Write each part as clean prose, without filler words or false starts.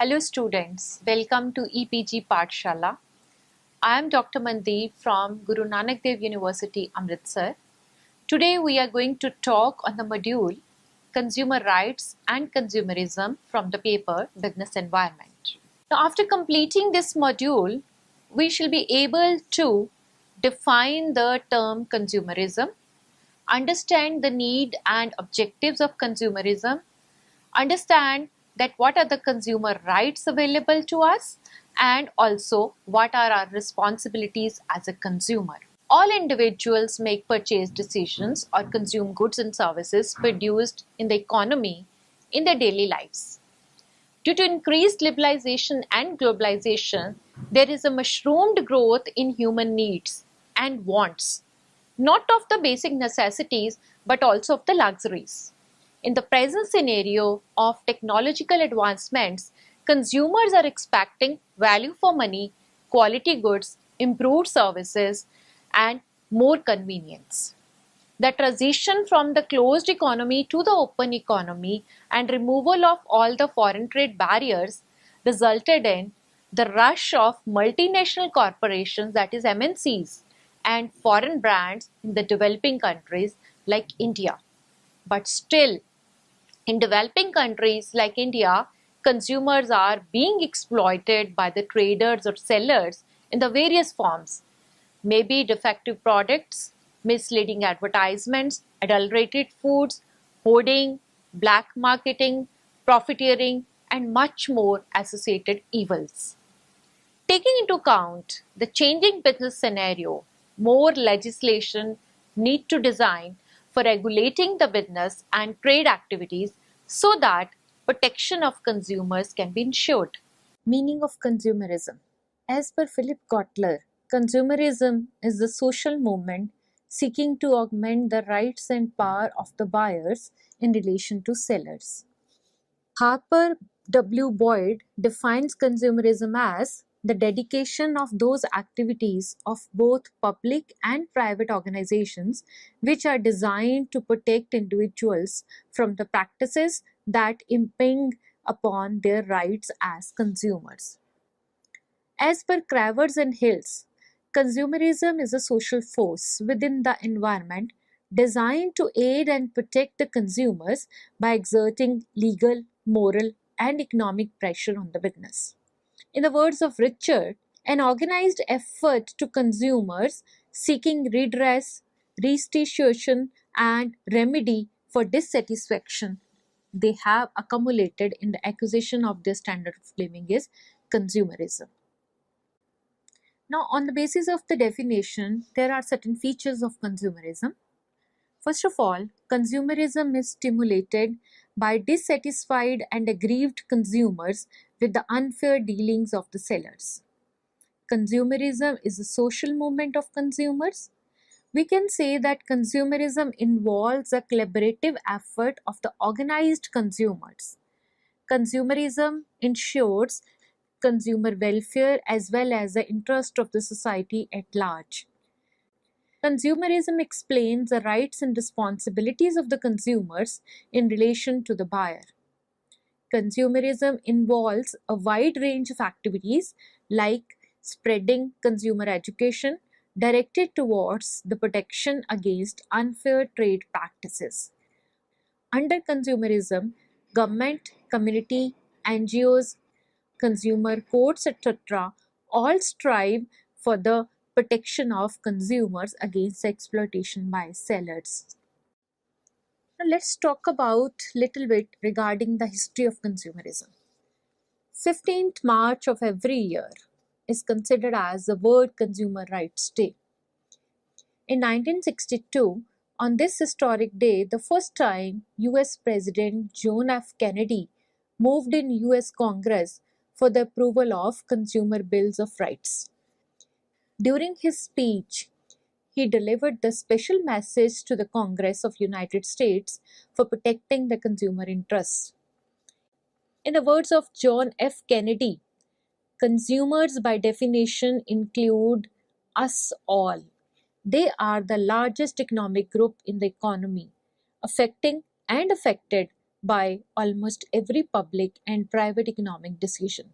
Hello students, welcome to EPG Pathshala. I am Dr. Mandeep from Guru Nanak Dev University, Amritsar. Today we are going to talk on the module Consumer Rights and Consumerism from the paper Business Environment. Now after completing this module, we shall be able to define the term consumerism, understand the need and objectives of consumerism, understand that what are the consumer rights available to us and also what are our responsibilities as a consumer. All individuals make purchase decisions or consume goods and services produced in the economy in their daily lives. Due to increased liberalization and globalization, there is a mushroomed growth in human needs and wants, not of the basic necessities but also of the luxuries. In the present scenario of technological advancements, consumers are expecting value for money, quality goods, improved services, and more convenience. The transition from the closed economy to the open economy and removal of all the foreign trade barriers resulted in the rush of multinational corporations, that is MNCs, and foreign brands in the developing countries like India. But still, in developing countries like India, consumers are being exploited by the traders or sellers in the various forms, maybe defective products, misleading advertisements, adulterated foods, hoarding, black marketing, profiteering, and much more associated evils. Taking into account the changing business scenario, more legislation need to design for regulating the business and trade activities so that protection of consumers can be ensured. Meaning of consumerism. As per Philip Kotler, consumerism is the social movement seeking to augment the rights and power of the buyers in relation to sellers. Harper W. Boyd defines consumerism as the dedication of those activities of both public and private organizations which are designed to protect individuals from the practices that impinge upon their rights as consumers. As per Cravers and Hills, consumerism is a social force within the environment designed to aid and protect the consumers by exerting legal, moral, and economic pressure on the business. In the words of Richard, an organized effort to consumers seeking redress, restitution, and remedy for dissatisfaction they have accumulated in the acquisition of their standard of living is consumerism. Now, on the basis of the definition, there are certain features of consumerism. First of all, consumerism is stimulated by dissatisfied and aggrieved consumers with the unfair dealings of the sellers. Consumerism is a social movement of consumers. We can say that consumerism involves a collaborative effort of the organized consumers. Consumerism ensures consumer welfare as well as the interest of the society at large. Consumerism explains the rights and responsibilities of the consumers in relation to the buyer. Consumerism involves a wide range of activities like spreading consumer education directed towards the protection against unfair trade practices. Under consumerism, government, community, NGOs, consumer courts, etc., all strive for the protection of consumers against exploitation by sellers. Now let's talk about little bit regarding the history of consumerism. 15th March of every year is considered as the World Consumer Rights Day. In 1962, on this historic day, the first time US President John F. Kennedy moved in US Congress for the approval of Consumer Bills of Rights. During his speech, he delivered the special message to the Congress of United States for protecting the consumer interests. In the words of John F. Kennedy, consumers by definition include us all. They are the largest economic group in the economy, affecting and affected by almost every public and private economic decision.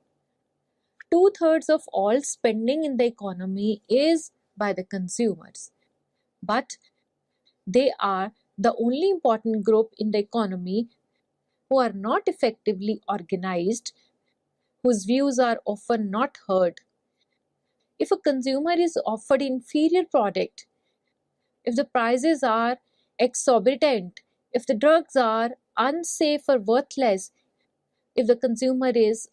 Two-thirds of all spending in the economy is by the consumers, but they are the only important group in the economy who are not effectively organized, whose views are often not heard. If a consumer is offered inferior product, if the prices are exorbitant, if the drugs are unsafe or worthless, if the consumer is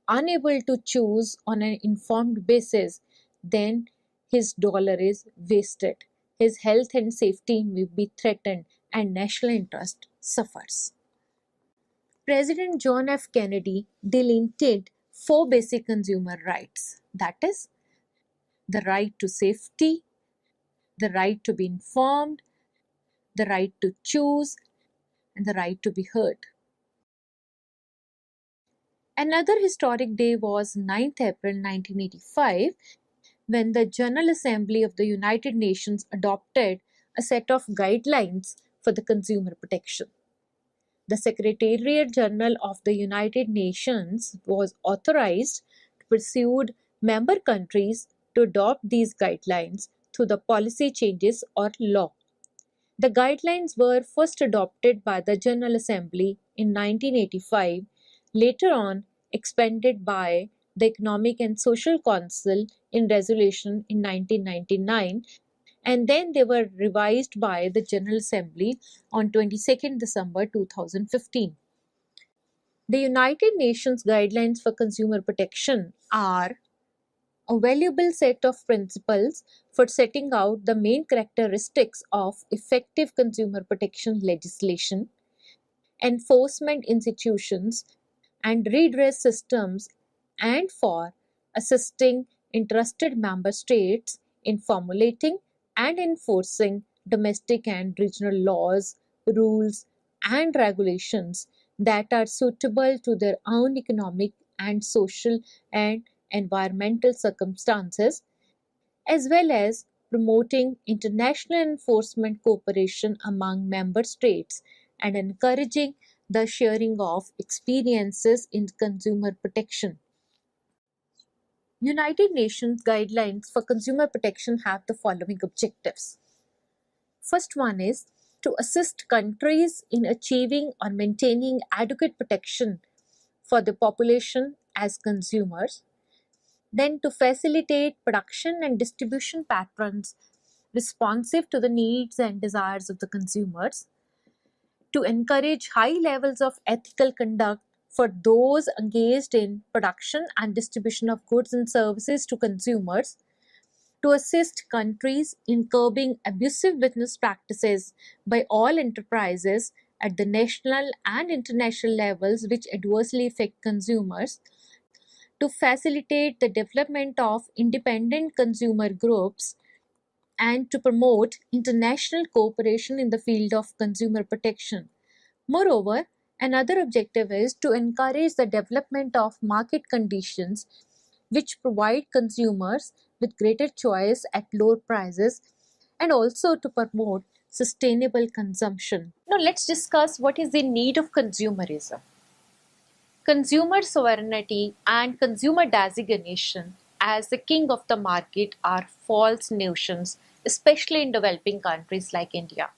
unable to choose on an informed basis, then his dollar is wasted. His health and safety may be threatened and national interest suffers. President John F. Kennedy delineated four basic consumer rights, that is, the right to safety, the right to be informed, the right to choose, and the right to be heard. Another historic day was 9th April 1985, when the General Assembly of the United Nations adopted a set of guidelines for the consumer protection. The Secretariat General of the United Nations was authorized to persuade member countries to adopt these guidelines through the policy changes or law. The guidelines were first adopted by the General Assembly in 1985, later on expanded by the Economic and Social Council in resolution in 1999, and then they were revised by the General Assembly on 22nd December 2015. The United Nations Guidelines for Consumer Protection are a valuable set of principles for setting out the main characteristics of effective consumer protection legislation, enforcement institutions, and redress systems, and for assisting interested member states in formulating and enforcing domestic and regional laws, rules, and regulations that are suitable to their own economic and social and environmental circumstances, as well as promoting international enforcement cooperation among member states and encouraging the sharing of experiences in consumer protection. United Nations guidelines for consumer protection have the following objectives. First one is to assist countries in achieving or maintaining adequate protection for the population as consumers. Then to facilitate production and distribution patterns responsive to the needs and desires of the consumers. To encourage high levels of ethical conduct for those engaged in production and distribution of goods and services to consumers, to assist countries in curbing abusive business practices by all enterprises at the national and international levels which adversely affect consumers, to facilitate the development of independent consumer groups, and to promote international cooperation in the field of consumer protection. Moreover, another objective is to encourage the development of market conditions which provide consumers with greater choice at lower prices, and also to promote sustainable consumption. Now let's discuss what is the need of consumerism. Consumer sovereignty and consumer designation as the king of the market are false notions, especially in developing countries like India.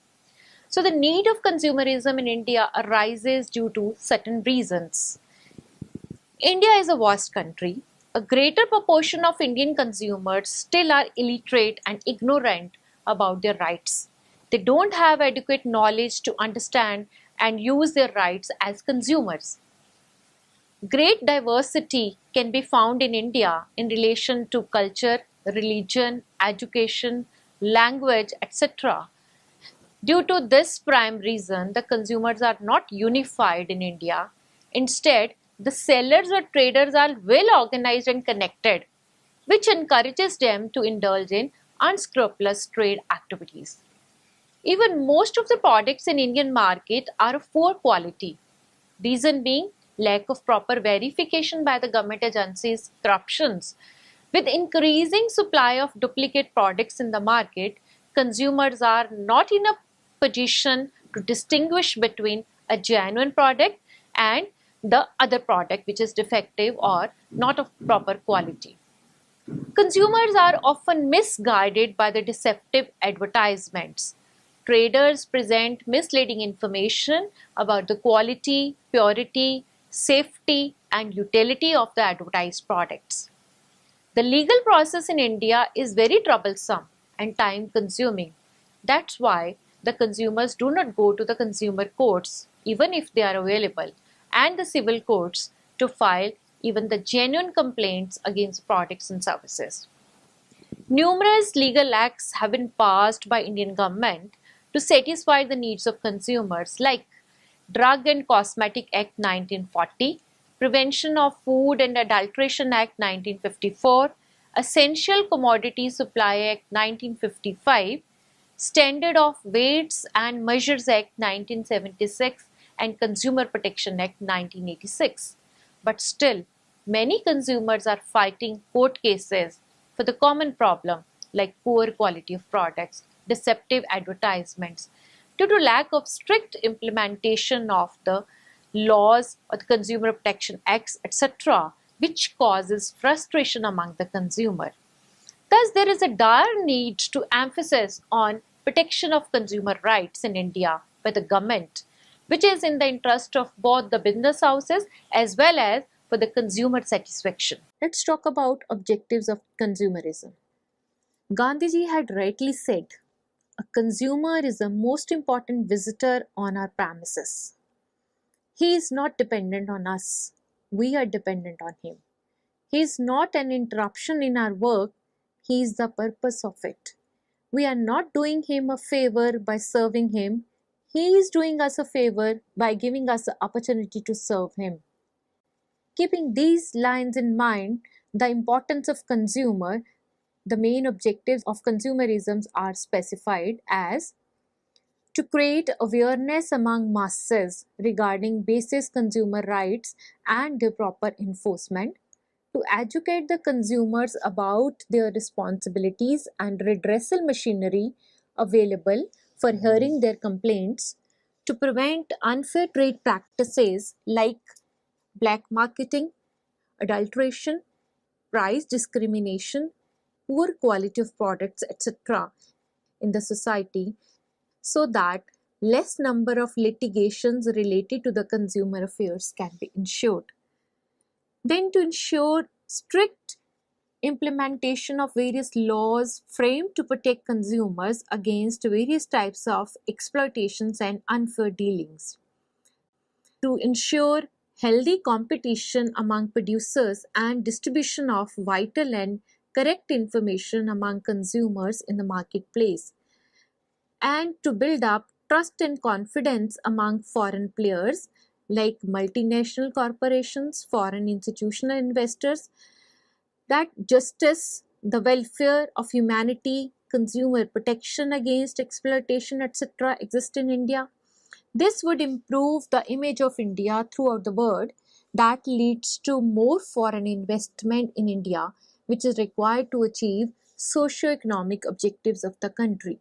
So the need of consumerism in India arises due to certain reasons. India is a vast country. A greater proportion of Indian consumers still are illiterate and ignorant about their rights. They don't have adequate knowledge to understand and use their rights as consumers. Great diversity can be found in India in relation to culture, religion, education, language, etc. Due to this prime reason, the consumers are not unified in India. Instead, the sellers or traders are well organized and connected, which encourages them to indulge in unscrupulous trade activities. Even most of the products in Indian market are of poor quality. Reason being lack of proper verification by the government agencies, corruptions. With increasing supply of duplicate products in the market, consumers are not in a position to distinguish between a genuine product and the other product which is defective or not of proper quality. Consumers are often misguided by the deceptive advertisements. Traders present misleading information about the quality, purity, safety, and utility of the advertised products. The legal process in India is very troublesome and time consuming. That's why the consumers do not go to the consumer courts, even if they are available, and the civil courts to file even the genuine complaints against products and services. Numerous legal acts have been passed by Indian government to satisfy the needs of consumers like Drug and Cosmetic Act 1940, Prevention of Food and Adulteration Act 1954, Essential Commodity Supply Act 1955, Standard of Weights and Measures Act 1976 and Consumer Protection Act 1986. But still, many consumers are fighting court cases for the common problem like poor quality of products, deceptive advertisements, due to lack of strict implementation of the laws or the Consumer Protection Acts, etc., which causes frustration among the consumer. Thus, there is a dire need to emphasize on protection of consumer rights in India by the government, which is in the interest of both the business houses as well as for the consumer satisfaction. Let's talk about objectives of consumerism. Gandhiji had rightly said, a consumer is the most important visitor on our premises. He is not dependent on us. We are dependent on him. He is not an interruption in our work. He is the purpose of it. We are not doing him a favor by serving him. He is doing us a favor by giving us the opportunity to serve him. Keeping these lines in mind, the importance of consumer, the main objectives of consumerism are specified as to create awareness among masses regarding basic consumer rights and their proper enforcement, to educate the consumers about their responsibilities and redressal machinery available for hearing their complaints, to prevent unfair trade practices like black marketing, adulteration, price discrimination, poor quality of products, etc. in the society, so that less number of litigations related to the consumer affairs can be ensured. Then to ensure strict implementation of various laws framed to protect consumers against various types of exploitations and unfair dealings. To ensure healthy competition among producers and distribution of vital and correct information among consumers in the marketplace, and to build up trust and confidence among foreign players like multinational corporations, foreign institutional investors, that justice, the welfare of humanity, consumer protection against exploitation, etc., exist in India. This would improve the image of India throughout the world. That leads to more foreign investment in India, which is required to achieve socio-economic objectives of the country.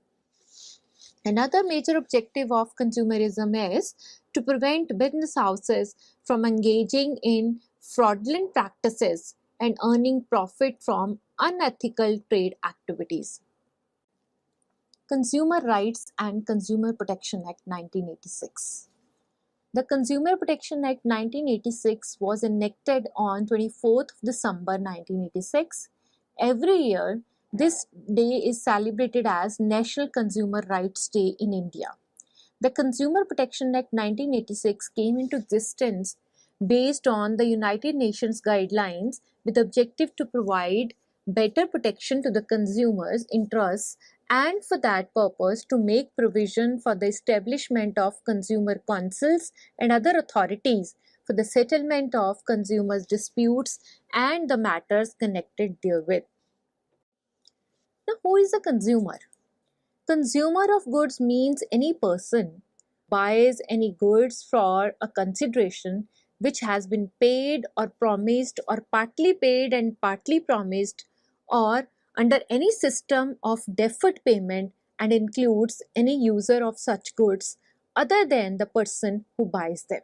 Another major objective of consumerism is to prevent business houses from engaging in fraudulent practices and earning profit from unethical trade activities. Consumer Rights and Consumer Protection Act 1986. The Consumer Protection Act 1986 was enacted on 24th of December 1986. Every year, this day is celebrated as National Consumer Rights Day in India. The Consumer Protection Act 1986 came into existence based on the United Nations guidelines with the objective to provide better protection to the consumers' interests, and for that purpose to make provision for the establishment of consumer councils and other authorities for the settlement of consumers' disputes and the matters connected therewith. Now, who is a consumer? Consumer of goods means any person buys any goods for a consideration which has been paid or promised or partly paid and partly promised, or under any system of deferred payment, and includes any user of such goods other than the person who buys them.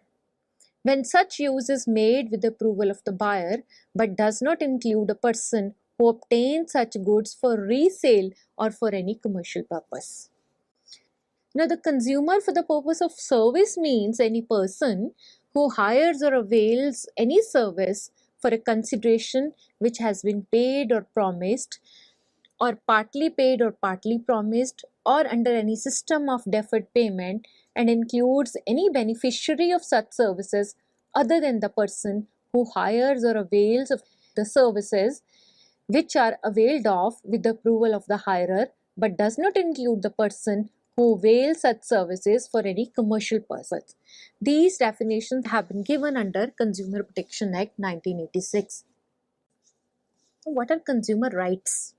When such use is made with the approval of the buyer but does not include a person who obtains such goods for resale or for any commercial purpose. Now, the consumer for the purpose of service means any person who hires or avails any service for a consideration which has been paid or promised, or partly paid or partly promised, or under any system of deferred payment, and includes any beneficiary of such services other than the person who hires or avails of the services which are availed of with the approval of the hirer, but does not include the person who avails such services for any commercial purpose. These definitions have been given under Consumer Protection Act 1986. What are consumer rights?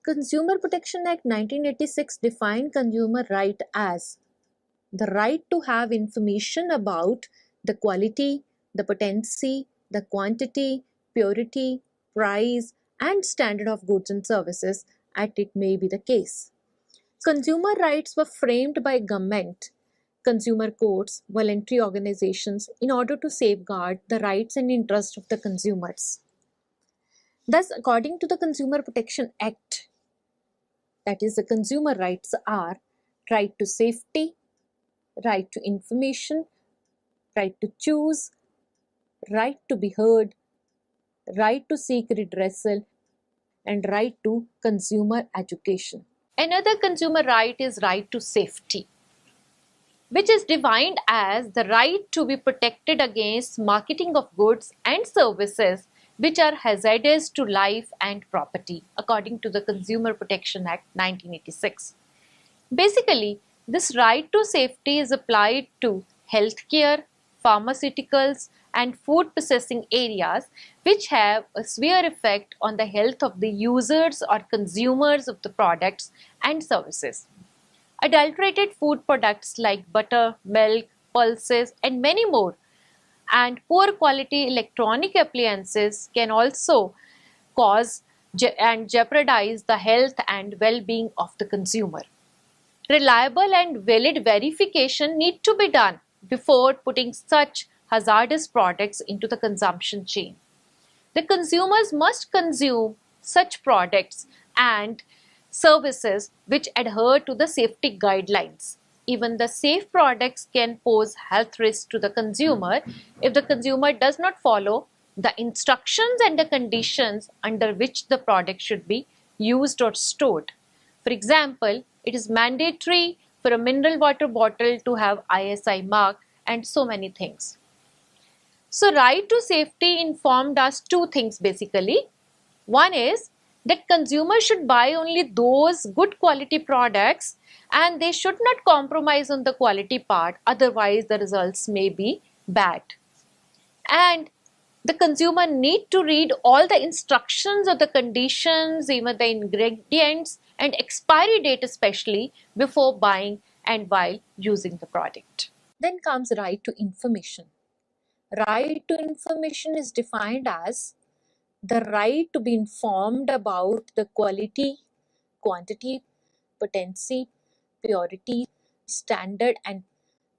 Consumer Protection Act 1986 defined consumer right as the right to have information about the quality, the potency, the quantity, purity, price, and standard of goods and services as it may be the case. Consumer rights were framed by government, consumer courts, voluntary organizations in order to safeguard the rights and interests of the consumers. Thus, according to the Consumer Protection Act, that is, the consumer rights are right to safety, right to information, right to choose, right to be heard, right to seek redressal, and right to consumer education. Another consumer right is right to safety, which is defined as the right to be protected against marketing of goods and services which are hazardous to life and property, according to the Consumer Protection Act 1986. Basically, this right to safety is applied to healthcare, pharmaceuticals, and food processing areas which have a severe effect on the health of the users or consumers of the products and services. Adulterated food products like butter, milk, pulses, and many more, and poor quality electronic appliances can also cause and jeopardize the health and well-being of the consumer. Reliable and valid verification need to be done before putting such hazardous products into the consumption chain. The consumers must consume such products and services which adhere to the safety guidelines. Even the safe products can pose health risks to the consumer if the consumer does not follow the instructions and the conditions under which the product should be used or stored. For example, it is mandatory for a mineral water bottle to have ISI mark and so many things. So, right to safety informed us two things basically. One is that consumers should buy only those good quality products and they should not compromise on the quality part, otherwise the results may be bad. And the consumer need to read all the instructions or the conditions, even the ingredients and expiry date especially before buying and while using the product. Then comes right to information. Right to information is defined as the right to be informed about the quality, quantity, potency, purity, standard and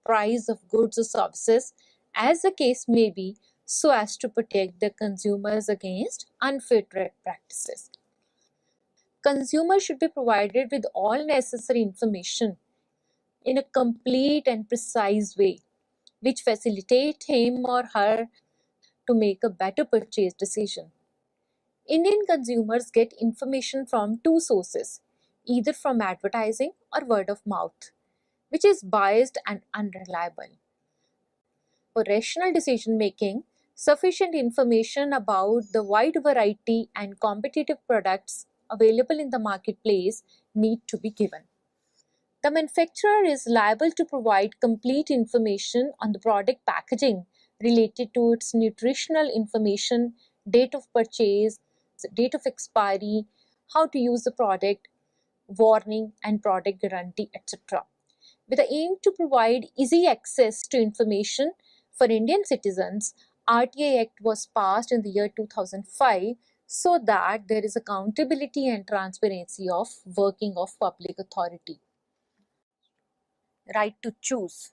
price of goods or services as the case may be, so as to protect the consumers against unfair trade practices. Consumers should be provided with all necessary information in a complete and precise way, which facilitate him or her to make a better purchase decision. Indian consumers get information from two sources, either from advertising or word of mouth, which is biased and unreliable. For rational decision making, sufficient information about the wide variety and competitive products available in the marketplace need to be given. The manufacturer is liable to provide complete information on the product packaging related to its nutritional information, date of purchase, date of expiry, how to use the product, warning and product guarantee, etc. With the aim to provide easy access to information for Indian citizens, RTI Act was passed in the year 2005 so that there is accountability and transparency of working of public authority. Right to choose.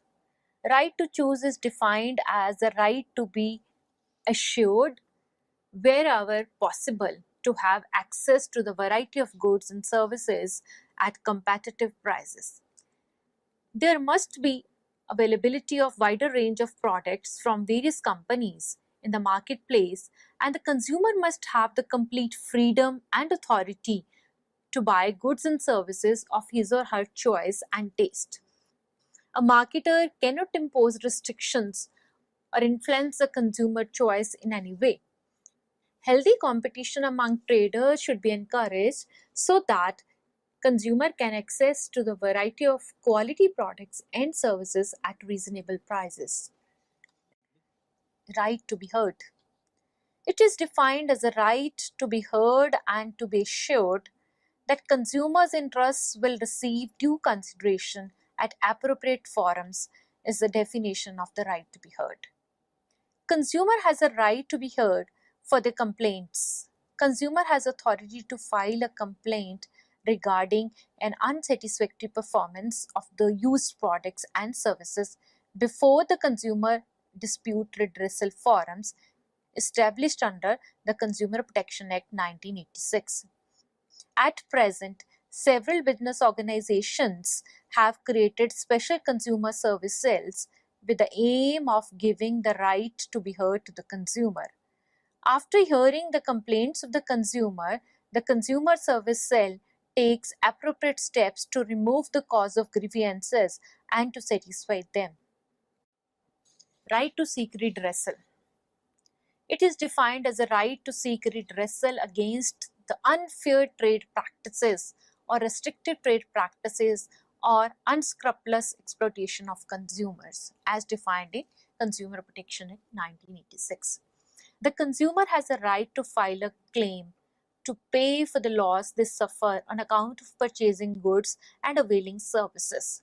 Right to choose is defined as the right to be assured wherever possible to have access to the variety of goods and services at competitive prices. There must be availability of wider range of products from various companies in the marketplace, and the consumer must have the complete freedom and authority to buy goods and services of his or her choice and taste. A marketer cannot impose restrictions or influence the consumer choice in any way. Healthy competition among traders should be encouraged so that consumer can access to the variety of quality products and services at reasonable prices. Right to be heard. It is defined as a right to be heard and to be assured that consumers' interests will receive due consideration at appropriate forums is the definition of the right to be heard. Consumer has a right to be heard for the complaints. Consumer has authority to file a complaint regarding an unsatisfactory performance of the used products and services before the Consumer Dispute Redressal Forums established under the Consumer Protection Act 1986. At present, several business organizations have created special consumer service cells with the aim of giving the right to be heard to the consumer. After hearing the complaints of the consumer service cell takes appropriate steps to remove the cause of grievances and to satisfy them. Right to seek redressal. It is defined as a right to seek redressal against the unfair trade practices or restrictive trade practices or unscrupulous exploitation of consumers as defined in Consumer Protection Act 1986. The consumer has a right to file a claim to pay for the loss they suffer on account of purchasing goods and availing services.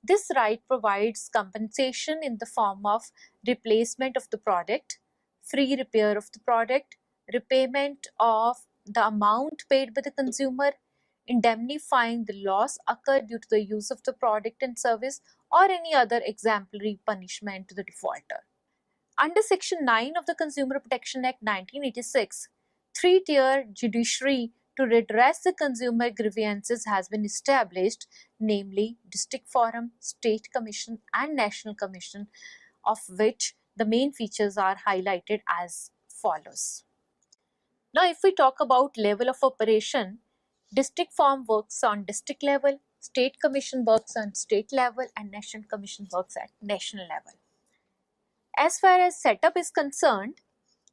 This right provides compensation in the form of replacement of the product, free repair of the product, repayment of the amount paid by the consumer, indemnifying the loss occurred due to the use of the product and service, or any other exemplary punishment to the defaulter. Under Section 9 of the Consumer Protection Act 1986, three-tier judiciary to redress the consumer grievances has been established, namely District Forum, State Commission and National Commission, of which the main features are highlighted as follows. Now, if we talk about level of operation, District Forum works on district level, State Commission works on state level, and National Commission works at national level. As far as setup is concerned,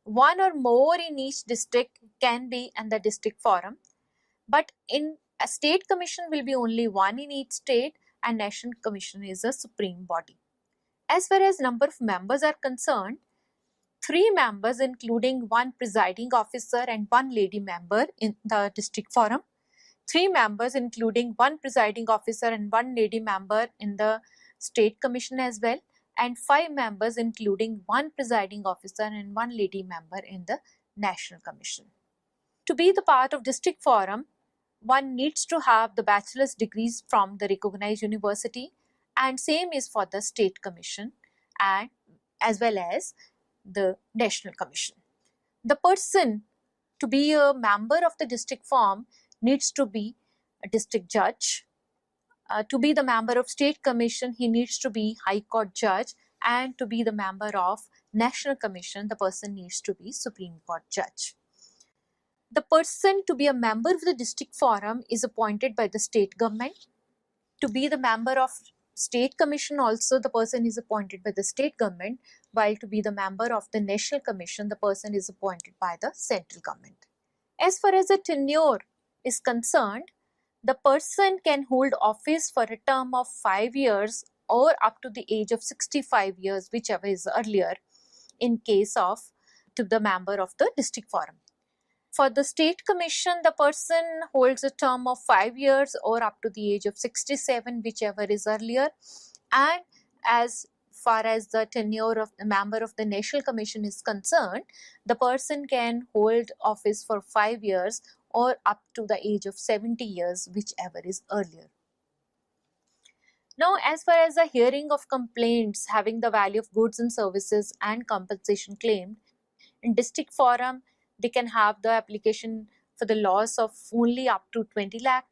one or more in each district can be in the district forum, but in a state commission will be only one in each state, and national commission is a supreme body. As far as number of members are concerned, 3 members including one presiding officer and one lady member in the district forum, 3 members including one presiding officer and one lady member in the state commission as well, and 5 members including one presiding officer and one lady member in the National Commission. To be the part of district forum, one needs to have the bachelor's degrees from the recognized university, and same is for the state commission and as well as the National Commission. The person to be a member of the district forum needs to be a district judge. To be the member of state commission, he needs to be high court judge, and to be the member of national commission, the person needs to be Supreme Court judge. The person to be a member of the district forum is appointed by the state government. To be the member of state commission also, the person is appointed by the state government, while to be the member of the national commission, the person is appointed by the central government. As far as the tenure is concerned, the person can hold office for a term of 5 years or up to the age of 65 years, whichever is earlier, in case of to the member of the district forum. For the state commission, the person holds a term of 5 years or up to the age of 67, whichever is earlier. And as far as the tenure of the member of the national commission is concerned, the person can hold office for 5 years or up to the age of 70 years, whichever is earlier. Now, as far as the hearing of complaints having the value of goods and services and compensation claimed, in district forum, they can have the application for the loss of only up to 20 lakh.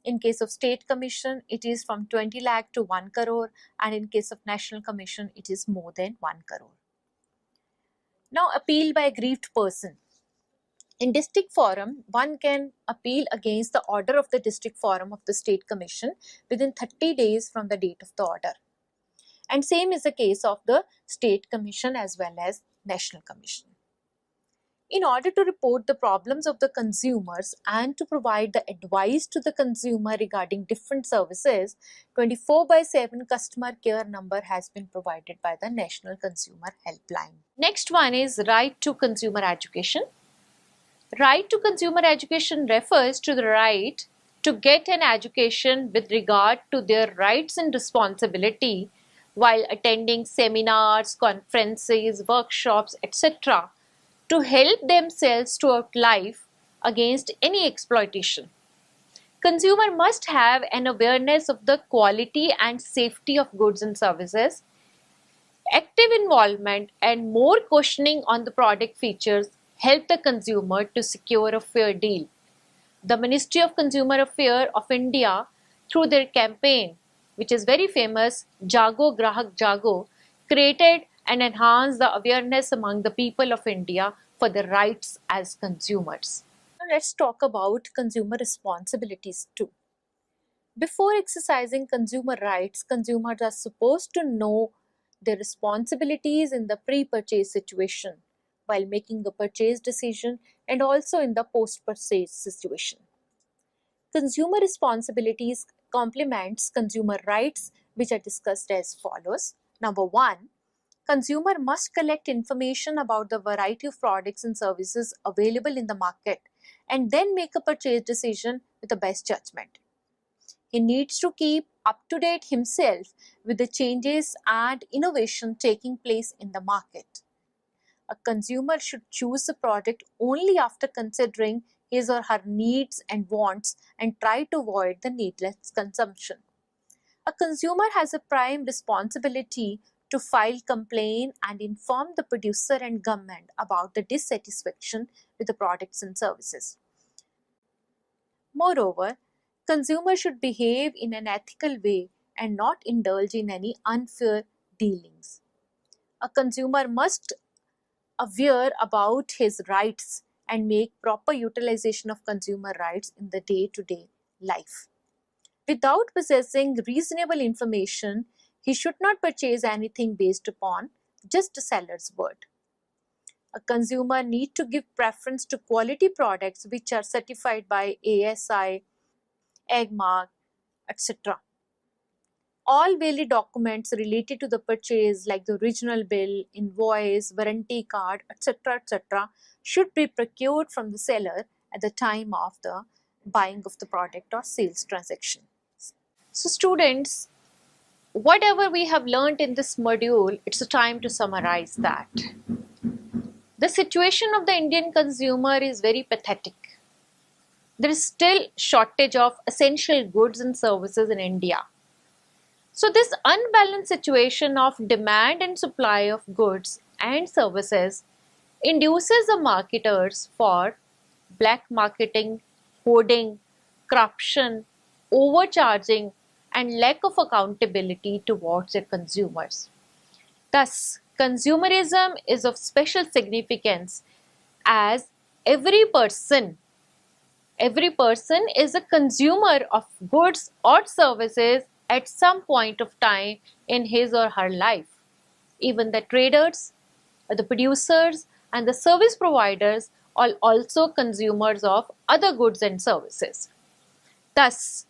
In case of state commission, it is from 20 lakh to 1 crore, and in case of national commission, it is more than 1 crore. Now, appeal by aggrieved person. In district forum, one can appeal against the order of the district forum of the state commission within 30 days from the date of the order. And same is the case of the state commission as well as national commission. In order to report the problems of the consumers and to provide the advice to the consumer regarding different services, 24/7 customer care number has been provided by the National Consumer Helpline. Next one is right to consumer education. Right to consumer education refers to the right to get an education with regard to their rights and responsibility while attending seminars, conferences, workshops, etc. to help themselves throughout life against any exploitation. Consumer must have an awareness of the quality and safety of goods and services. Active involvement and more questioning on the product features help the consumer to secure a fair deal. The Ministry of Consumer Affairs of India, through their campaign, which is very famous, Jago Grahak Jago, created and enhanced the awareness among the people of India for their rights as consumers. Now let's talk about consumer responsibilities too. Before exercising consumer rights, consumers are supposed to know their responsibilities in the pre-purchase situation while making a purchase decision and also in the post-purchase situation. Consumer responsibilities complements consumer rights, which are discussed as follows. Number one, consumer must collect information about the variety of products and services available in the market and then make a purchase decision with the best judgment. He needs to keep up to date himself with the changes and innovation taking place in the market. A consumer should choose a product only after considering his or her needs and wants and try to avoid the needless consumption. A consumer has a prime responsibility to file complaint and inform the producer and government about the dissatisfaction with the products and services. Moreover, consumers should behave in an ethical way and not indulge in any unfair dealings. A consumer must aware about his rights and make proper utilization of consumer rights in the day-to-day life. Without possessing reasonable information, he should not purchase anything based upon just the seller's word. A consumer needs to give preference to quality products which are certified by ASI, AgMark, etc. All valid documents related to the purchase like the original bill, invoice, warranty card, etc. should be procured from the seller at the time of the buying of the product or sales transaction. So students, whatever we have learned in this module, it's a time to summarize that. The situation of the Indian consumer is very pathetic. There is still shortage of essential goods and services in India. So this unbalanced situation of demand and supply of goods and services induces the marketers for black marketing, hoarding, corruption, overcharging, and lack of accountability towards their consumers. Thus, consumerism is of special significance as every person is a consumer of goods or services at some point of time in his or her life. Even the traders, the producers, and the service providers are also consumers of other goods and services. Thus,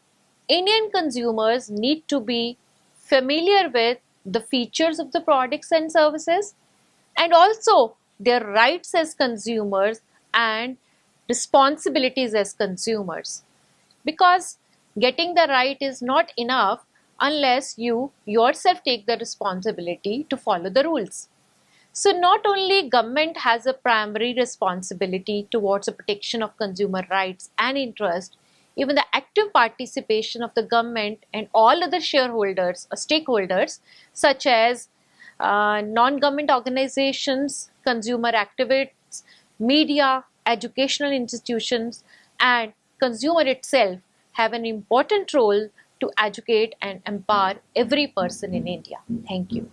Indian consumers need to be familiar with the features of the products and services and also their rights as consumers and responsibilities as consumers. Because getting the right is not enough unless you yourself take the responsibility to follow the rules. So not only government has a primary responsibility towards the protection of consumer rights and interest, even the active participation of the government and all other shareholders or stakeholders, such as non-government organizations, consumer activists, media, educational institutions, and consumer itself, have an important role to educate and empower every person in India. Thank you.